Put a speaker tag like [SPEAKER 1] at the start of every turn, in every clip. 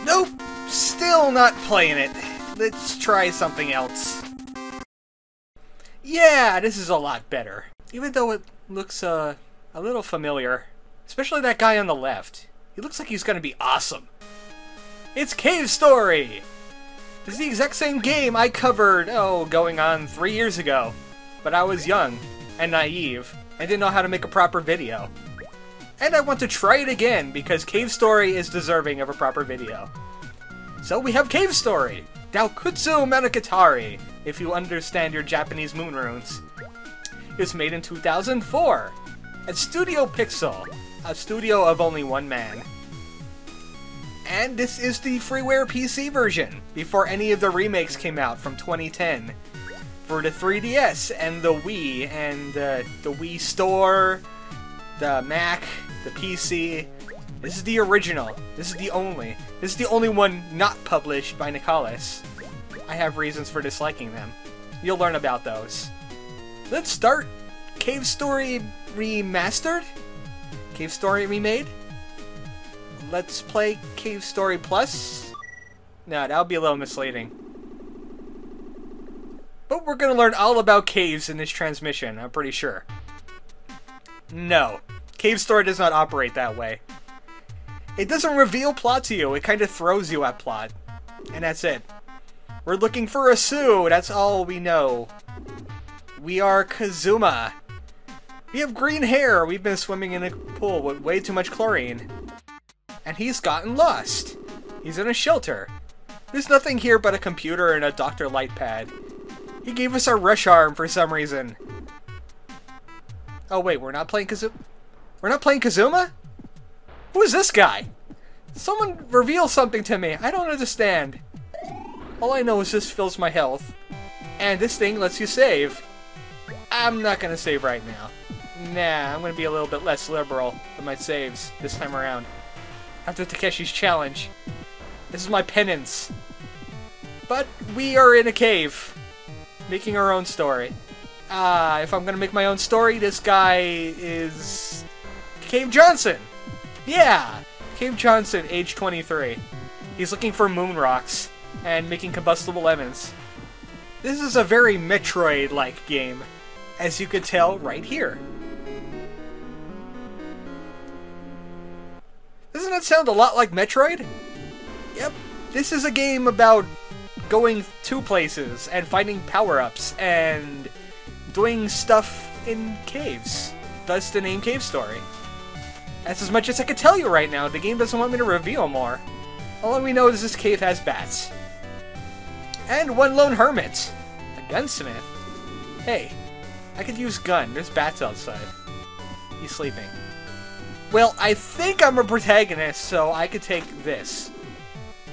[SPEAKER 1] Nope, still not playing it. Let's try something else. Yeah, this is a lot better. Even though it looks a little familiar. Especially that guy on the left. He looks like he's gonna be awesome. It's Cave Story! This is the exact same game I covered, going on 3 years ago. But I was young and naive and didn't know how to make a proper video. And I want to try it again because Cave Story is deserving of a proper video. So we have Cave Story! Daokutsu Monogatari, if you understand your Japanese moon runes. It was made in 2004 at Studio Pixel, a studio of only one man. And this is the freeware PC version, before any of the remakes came out from 2010. For the 3DS and the Wii, and the Wii Store, the Mac, the PC. This is the original. This is the only. This is the only one not published by Nicalis. I have reasons for disliking them. You'll learn about those. Let's start Cave Story Remastered? Cave Story Remade? Let's play Cave Story Plus? No, that would be a little misleading. But we're gonna learn all about caves in this transmission, I'm pretty sure. No, Cave Story does not operate that way. It doesn't reveal plot to you, it kind of throws you at plot. And that's it. We're looking for a Sue, that's all we know. We are Kazuma. We have green hair, we've been swimming in a pool with way too much chlorine. And he's gotten lost. He's in a shelter. There's nothing here but a computer and a Dr. Light pad. He gave us our rush arm for some reason. Oh wait, we're not playing Kazuma? We're not playing Kazuma? Who is this guy? Someone reveal something to me. I don't understand. All I know is this fills my health. And this thing lets you save. I'm not gonna save right now. Nah, I'm gonna be a little bit less liberal with my saves this time around. After Takeshi's challenge. This is my penance. But we are in a cave. Making our own story. If I'm gonna make my own story, this guy is... Cave Johnson! Yeah! Cave Johnson, age 23. He's looking for moon rocks and making combustible lemons. This is a very Metroid-like game, as you could tell right here. Doesn't it sound a lot like Metroid? Yep, this is a game about going to places and finding power-ups and doing stuff in caves. Thus the name Cave Story. That's as much as I can tell you right now. The game doesn't want me to reveal more. All we know is this cave has bats. And one lone hermit. A gunsmith. Hey, I could use gun. There's bats outside. He's sleeping. Well, I think I'm a protagonist, so I could take this.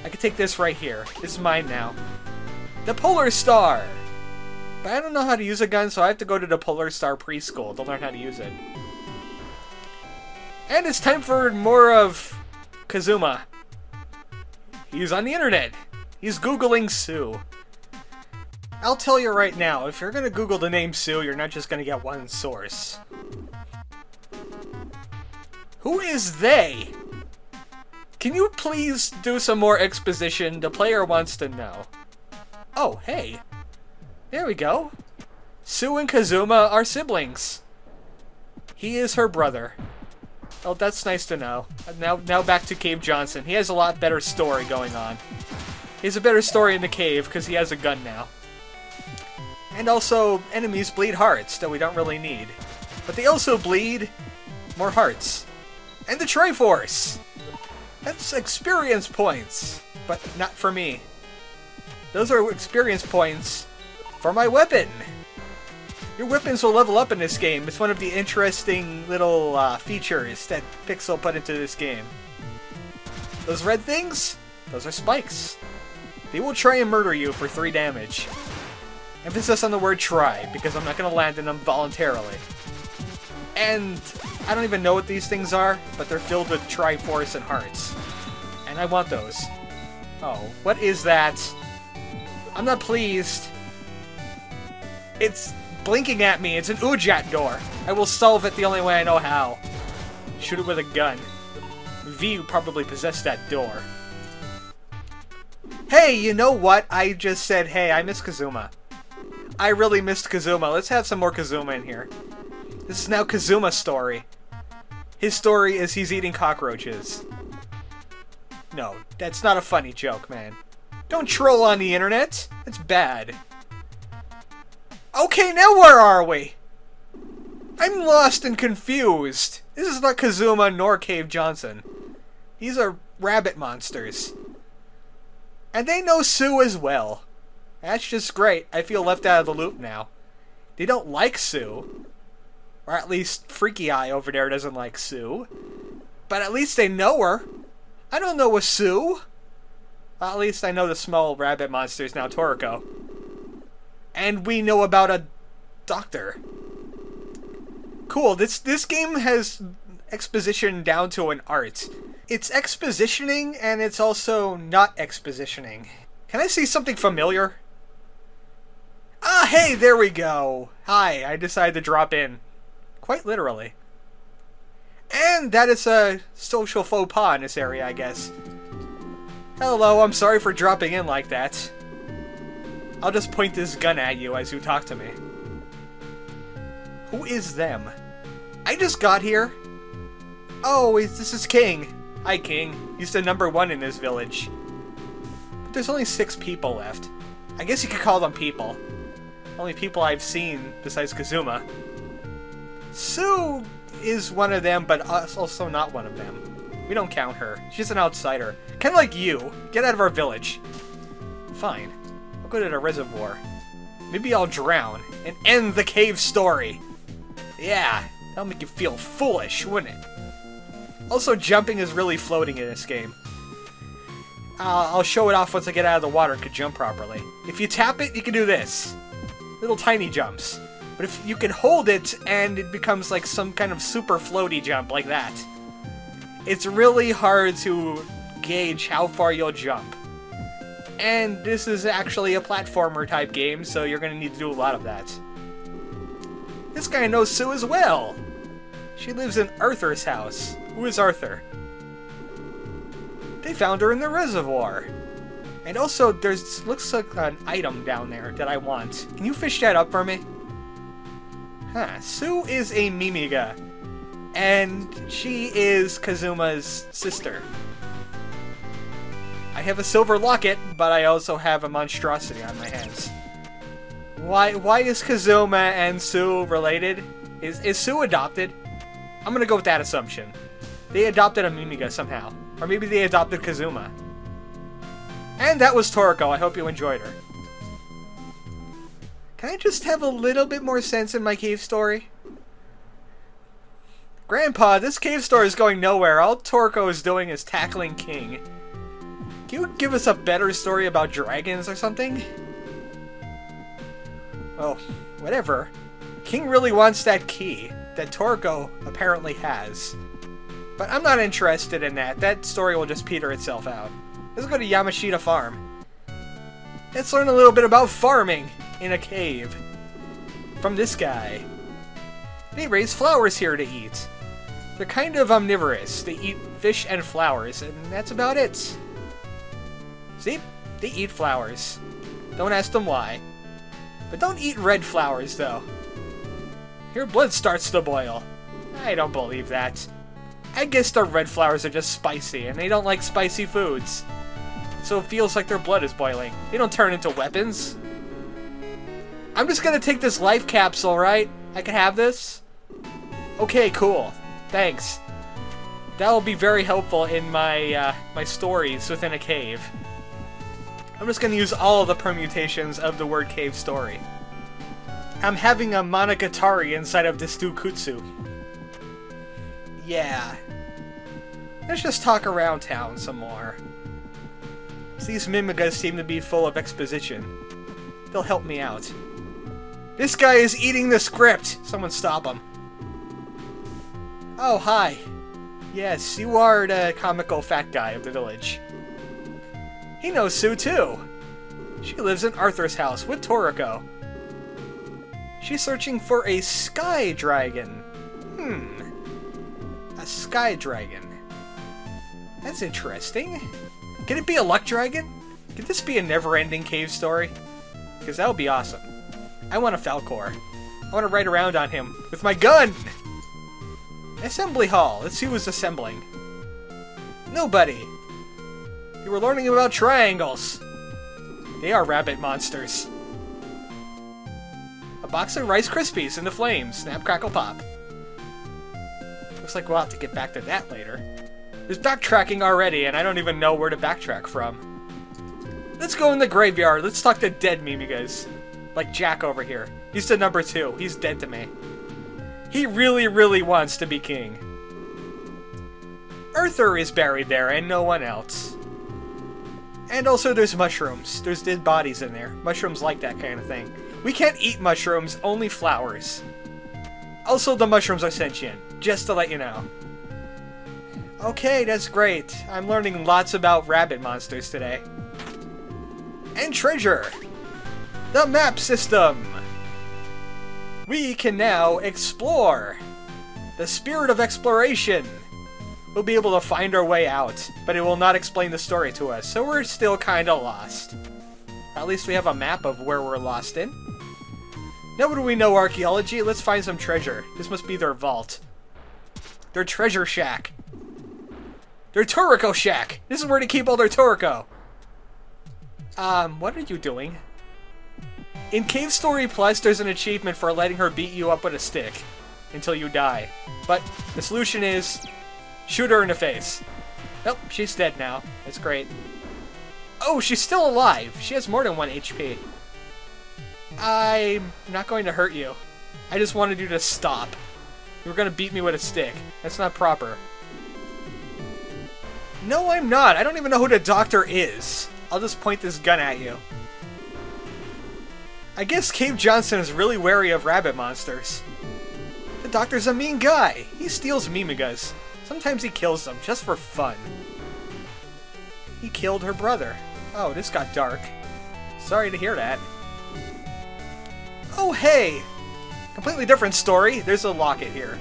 [SPEAKER 1] I could take this right here. This is mine now. The Polar Star! But I don't know how to use a gun, so I have to go to the Polar Star preschool to learn how to use it. And it's time for more of Kazuma. He's on the internet. He's Googling Sue. I'll tell you right now, if you're gonna Google the name Sue, you're not just gonna get one source. Who is they? Can you please do some more exposition? The player wants to know. Oh, hey. There we go. Sue and Kazuma are siblings. He is her brother. Oh, that's nice to know. Now back to Cave Johnson. He has a lot better story going on. He has a better story in the cave because he has a gun now. And also, enemies bleed hearts that we don't really need. But they also bleed more hearts. And the Triforce! That's experience points, but not for me. Those are experience points for my weapon. Your weapons will level up in this game. It's one of the interesting little features that Pixel put into this game. Those red things? Those are spikes. They will try and murder you for 3 damage. Emphasis on the word try, because I'm not going to land in them voluntarily. And I don't even know what these things are, but they're filled with Triforce and hearts. And I want those. Oh, what is that? I'm not pleased. It's blinking at me. It's an Ujat door. I will solve it the only way I know how. Shoot it with a gun. V probably possessed that door. Hey, you know what? I just said, hey, I miss Kazuma. I really missed Kazuma. Let's have some more Kazuma in here. This is now Kazuma's story. His story is he's eating cockroaches. No, that's not a funny joke, man. Don't troll on the internet. That's bad. Okay, now where are we? I'm lost and confused. This is not Kazuma nor Cave Johnson. These are rabbit monsters. And they know Sue as well. That's just great. I feel left out of the loop now. They don't like Sue. Or at least Freaky Eye over there doesn't like Sue. But at least they know her. I don't know a Sue. Well, at least I know the small rabbit monster is now Toriko. And we know about a doctor. Cool, this game has exposition down to an art. It's expositioning, and it's also not expositioning. Can I see something familiar? Ah, hey, there we go. Hi, I decided to drop in. Quite literally. And that is a social faux pas in this area, I guess. Hello, I'm sorry for dropping in like that. I'll just point this gun at you as you talk to me. Who is them? I just got here. Oh, this is King. Hi, King. He's the #1 in this village. But there's only 6 people left. I guess you could call them people. Only people I've seen besides Kazuma. Sue is one of them, but also not one of them. We don't count her. She's an outsider. Kind of like you. Get out of our village. Fine. I'll go to the reservoir. Maybe I'll drown and end the cave story. Yeah, that'll make you feel foolish, wouldn't it? Also, jumping is really floating in this game. I'll show it off once I get out of the water and can jump properly. If you tap it, you can do this. Little tiny jumps. But if you can hold it, and it becomes like some kind of super floaty jump like that. It's really hard to gauge how far you'll jump. And this is actually a platformer type game, so you're going to need to do a lot of that. This guy knows Sue as well. She lives in Arthur's house. Who is Arthur? They found her in the reservoir. And also, there's looks like an item down there that I want. Can you fish that up for me? Huh. Sue is a Mimiga. And she is Kazuma's sister. I have a silver locket, but I also have a monstrosity on my hands. Why is Kazuma and Sue related? Is Sue adopted? I'm gonna go with that assumption. They adopted a Mimiga somehow. Or maybe they adopted Kazuma. And that was Toriko. I hope you enjoyed her. Can I just have a little bit more sense in my cave story? Grandpa, this cave story is going nowhere. All Toriko is doing is tackling King. Can you give us a better story about dragons or something? Oh, whatever. King really wants that key that Toriko apparently has. But I'm not interested in that. That story will just peter itself out. Let's go to Yamashita Farm. Let's learn a little bit about farming in a cave. From this guy. They raise flowers here to eat. They're kind of omnivorous. They eat fish and flowers, and that's about it. See? They eat flowers. Don't ask them why. But don't eat red flowers, though. Your blood starts to boil. I don't believe that. I guess the red flowers are just spicy, and they don't like spicy foods. So it feels like their blood is boiling. They don't turn into weapons. I'm just gonna take this life capsule, right? I can have this? Okay, cool. Thanks. That'll be very helpful in my my stories within a cave. I'm just gonna use all of the permutations of the word cave story. I'm having a monogatari inside of this Dukutsu. Yeah. Let's just talk around town some more. These Mimigas seem to be full of exposition. They'll help me out. This guy is eating the script! Someone stop him. Oh, hi. Yes, you are the comical fat guy of the village. He knows Sue, too. She lives in Arthur's house with Toriko. She's searching for a sky dragon. A sky dragon. That's interesting. Can it be a luck dragon? Could this be a never-ending cave story? Because that would be awesome. I want a Falcor. I want to ride around on him with my gun! Assembly hall. Let's see who's assembling. Nobody. You were learning about triangles. They are rabbit monsters. A box of Rice Krispies in the flames. Snap, crackle, pop. Looks like we'll have to get back to that later. There's backtracking already, and I don't even know where to backtrack from. Let's go in the graveyard. Let's talk to dead Mimigas. Like Jack over here. He's the number 2. He's dead to me. He really, really wants to be king. Arthur is buried there, and no one else. And also there's mushrooms. There's dead bodies in there. Mushrooms like that kind of thing. We can't eat mushrooms, only flowers. Also, the mushrooms are sentient, just to let you know. Okay, that's great. I'm learning lots about rabbit monsters today. And treasure! The map system! We can now explore! The spirit of exploration! We'll be able to find our way out, but it will not explain the story to us, so we're still kinda lost. At least we have a map of where we're lost in. Now what do we know archaeology? Let's find some treasure. This must be their vault. Their treasure shack. Their Toriko shack! This is where they keep all their Toriko! What are you doing? In Cave Story Plus, there's an achievement for letting her beat you up with a stick until you die. But the solution is shoot her in the face. Nope, she's dead now. That's great. Oh, she's still alive. She has more than 1 HP. I'm not going to hurt you. I just wanted you to stop. You were going to beat me with a stick. That's not proper. No, I'm not. I don't even know who the doctor is. I'll just point this gun at you. I guess Cave Johnson is really wary of rabbit monsters. The doctor's a mean guy. He steals Mimigas. Sometimes he kills them, just for fun. He killed her brother. Oh, this got dark. Sorry to hear that. Oh, hey! Completely different story. There's a locket here.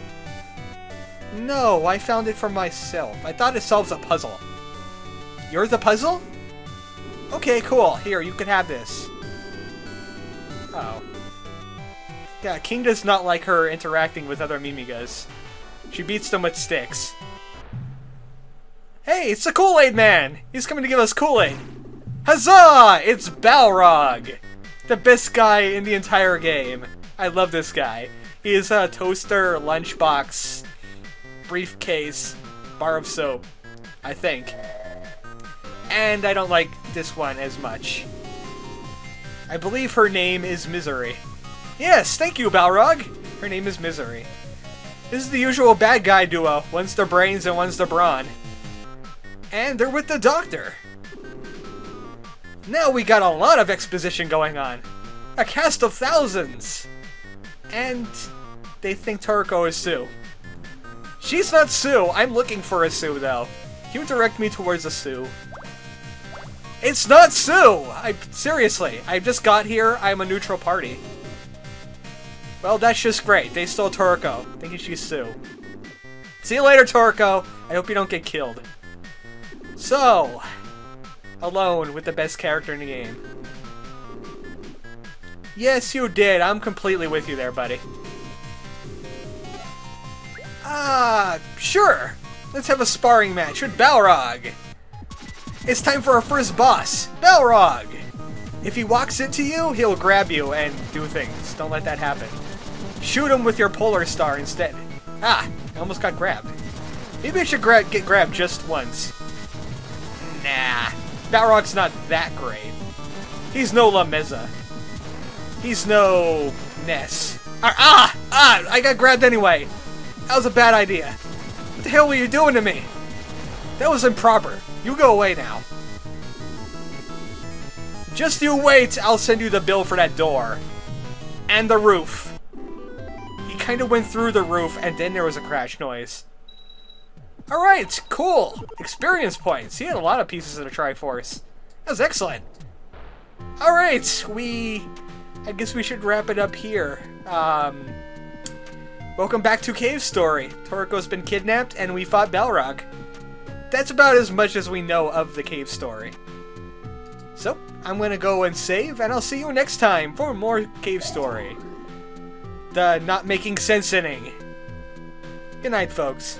[SPEAKER 1] No, I found it for myself. I thought it solves a puzzle. You're the puzzle? Okay, cool. Here, you can have this. Oh. Yeah, King does not like her interacting with other Mimigas. She beats them with sticks. Hey, it's the Kool-Aid Man! He's coming to give us Kool-Aid! Huzzah! It's Balrog! The best guy in the entire game. I love this guy. He is a toaster, lunchbox, briefcase, bar of soap, I think. And I don't like this one as much. I believe her name is Misery. Yes, thank you, Balrog! Her name is Misery. This is the usual bad guy duo. One's the brains and one's the brawn. And they're with the doctor. Now we got a lot of exposition going on. A cast of thousands. And they think Toriko is Sue. She's not Sue. I'm looking for a Sue, though. Can you direct me towards a Sue? It's not Sue! Seriously, I just got here. I'm a neutral party. Well, that's just great. They stole Toriko, thinking she's Sue. See you later, Toriko. I hope you don't get killed. So, alone with the best character in the game. Yes, you did. I'm completely with you there, buddy. Sure. Let's have a sparring match with Balrog. It's time for our first boss, Balrog. If he walks into you, he'll grab you and do things. Don't let that happen. Shoot him with your Polar Star instead. I almost got grabbed. Maybe I should get grabbed just once. Nah, Balrog's not that great. He's no La Meza. He's no Ness. I got grabbed anyway. That was a bad idea. What the hell were you doing to me? That was improper. You go away now. Just you wait, I'll send you the bill for that door. And the roof. He kind of went through the roof and then there was a crash noise. Alright, cool. Experience points. He had a lot of pieces of the Triforce. That was excellent. Alright, I guess we should wrap it up here. Welcome back to Cave Story. Toriko's been kidnapped and we fought Balrog. That's about as much as we know of the Cave Story. So, I'm gonna go and save, and I'll see you next time for more Cave Story. The not making sense inning. Good night, folks.